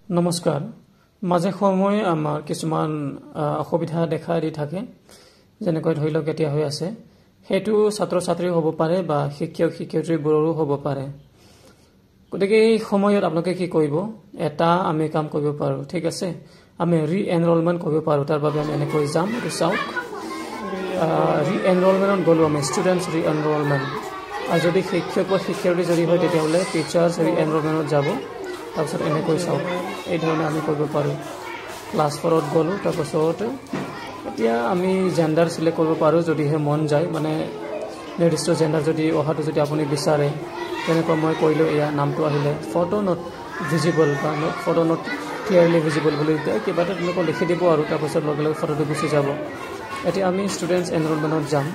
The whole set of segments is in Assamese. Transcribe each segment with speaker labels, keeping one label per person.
Speaker 1: নমস্কাৰ মাজে সময়ে আমাৰ কিছুমান অসুবিধা দেখা দি থাকে যেনেকৈ ধৰি লওক এতিয়া হৈ আছে হেতু ছাত্ৰ ছাত্ৰী হ'ব পাৰে বা শিক্ষক শিক্ষয়িত্ৰীবোৰৰো হ'ব পাৰে গতিকে এই সময়ত আপোনালোকে কি কৰিব এটা আমি কাম কৰিব পাৰো ঠিক আছে আমি ৰি-এনৰোলমেন্ট কৰিব পাৰো তাৰ বাবে আমি এনেকৈ যাম চাওক ৰি-এনৰোলমেন্টত গ'লো আমি ষ্টুডেণ্টছ ৰি-এনৰোলমেন্ট আৰু যদি শিক্ষক বা শিক্ষয়িত্ৰী যদি হয় তেতিয়াহ'লে টিচাৰ্ছ ৰি-এনৰোলমেন্টত যাব তাৰপিছত এনেকৈ চাওক এই ধৰণে আমি কৰিব পাৰোঁ ক্লাছ 4ত গ'লো তাৰপিছত এতিয়া আমি জেন্ডাৰ সিলেক্ট কৰিব পাৰোঁ যদিহে মন যায় মানে নিৰ্দিষ্ট জেন্ডাৰ যদি অহাটো যদি আপুনি বিচাৰে তেনেকৈ মই কৰিলোঁ এয়া নামটো আহিলে ফটো নট ভিজিবল বা ফটো নট ক্লিয়াৰলি ভিজিবল বুলি কিবা এটা তেনেকৈ লিখি দিব আৰু তাৰপিছত লগে লগে ফটোটো গুচি যাব এতিয়া আমি ষ্টুডেণ্টছ এনৰোলমেণ্টত যাম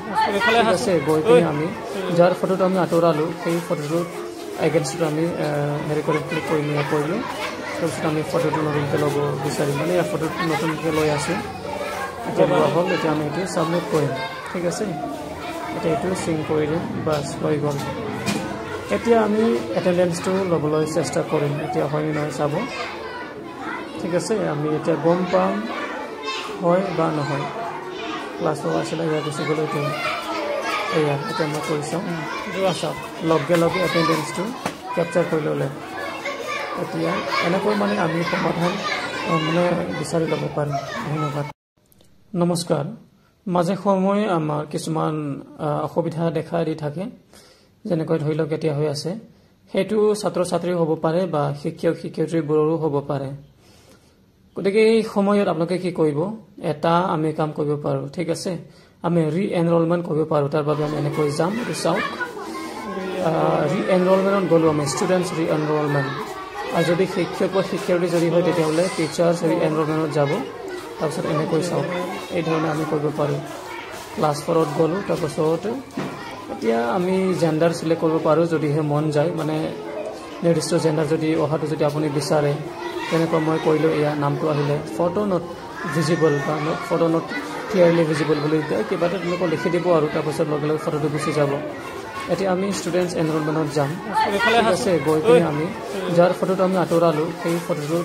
Speaker 1: ঠিক আছে গৈ পিনে আমি যাৰ ফটোটো আমি আঁতৰালোঁ সেই ফটোটো এগেইনষ্টটো আমি হেৰি কৰি ক্লিক কৰিলোঁ তাৰপিছত আমি ফটোটো নতুনকৈ ল'ব বিচাৰিম মানে ইয়াৰ ফটোটো নতুনকৈ লৈ আছোঁ এতিয়া লোৱা হ'ল এতিয়া আমি এইটো ছাবমিট কৰিম ঠিক আছে এতিয়া এইটো চিং কৰি দিম বাছ হৈ গ'ল এতিয়া আমি এটেণ্ডেঞ্চটো ল'বলৈ চেষ্টা কৰিম এতিয়া হয়নে নহয় চাব ঠিক আছে আমি এতিয়া গম পাম হয় বা নহয় ক্লাছ আছিলে ইয়াৰ গুচি গ'লে এইটো এয়া এতিয়া মই কৰি চাওঁ চাওক লগে লগে এটেণ্ডেঞ্চটো কেপচাৰ কৰি ল'লে এতিয়া এনেকৈ মানে আমি সমাধান মানে বিচাৰি ল'ব পাৰিম ধন্যবাদ নমস্কাৰ মাজে সময়ে আমাৰ কিছুমান অসুবিধা দেখা দি থাকে যেনেকৈ ধৰি লওক এতিয়া হৈ আছে হেতু ছাত্ৰ ছাত্ৰী হ'ব পাৰে বা শিক্ষক শিক্ষয়িত্ৰীবোৰৰো হ'ব পাৰে গতিকে এই সময়ত আপোনালোকে কি কৰিব এটা আমি কাম কৰিব পাৰোঁ ঠিক আছে আমি ৰি-এনৰোলমেন্ট কৰিব পাৰোঁ তাৰ বাবে আমি এনেকৈ যাম চাওক ৰি-এনৰোলমেন্টত গ'লো আমি ষ্টুডেণ্টছ ৰি-এনৰোলমেন্ট আৰু যদি শিক্ষক বা শিক্ষয়িত্ৰী যদি হয় তেতিয়াহ'লে টিচাৰ্ছ ৰি-এনৰোলমেন্টত যাব তাৰপিছত এনেকৈ চাওক এই ধৰণে আমি কৰিব পাৰোঁ ক্লাছ 4ত গ'লো তাৰপিছত এতিয়া আমি জেন্ডাৰ সিলেক্ট কৰিব পাৰোঁ যদিহে মন যায় মানে নিৰ্দিষ্ট জেন্ডাৰ যদি অহাটো যদি আপুনি বিচাৰে তেনেকৈ মই কৰিলোঁ এয়া নামটো আহিলে ফটো নট ভিজিবল বা ফটো নট ক্লিয়াৰলি ভিজিবল বুলি কিবা এটা তেনেকৈ লিখি দিব আৰু তাৰপিছত লগে লগে ফটোটো গুচি যাব এতিয়া আমি ষ্টুডেণ্টছ এনৰোলমেণ্টত যাম ঠিক আছে গৈ পিনে আমি যাৰ ফটোটো আমি আঁতৰালোঁ সেই ফটোটো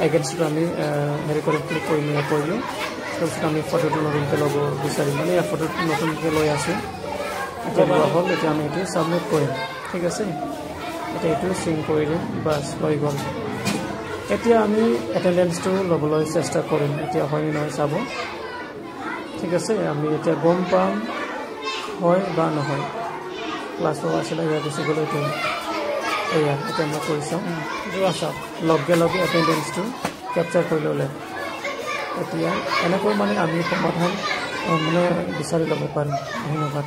Speaker 1: এগেইনষ্টটো আমি হেৰি কৰি ক্লিক কৰিলোঁ তাৰপিছত আমি ফটোটো নতুনকৈ ল'ব বিচাৰিম মানে ইয়াৰ ফটোটো নতুনকৈ লৈ আছোঁ এতিয়া লোৱা হ'ল এতিয়া আমি এইটো ছাবমিট কৰিম ঠিক আছে এতিয়া এইটো চিং কৰি দিম বাছ হৈ গ'ল এতিয়া আমি এটেণ্ডেঞ্চটো ল'বলৈ চেষ্টা কৰিম এতিয়া হয়নে নহয় চাব ঠিক আছে আমি এতিয়া গম পাম হয় বা নহয় ক্লাছ আছিলে ইয়াৰ গুচি গ'লে এইটো এয়া এতিয়া মই কৰি চাওঁ চাওক লগে লগে এটেণ্ডেঞ্চটো কেপচাৰ কৰি ল'লে এতিয়া এনেকৈ মানে আমি সমাধান মানে বিচাৰি ল'ব পাৰিম ধন্যবাদ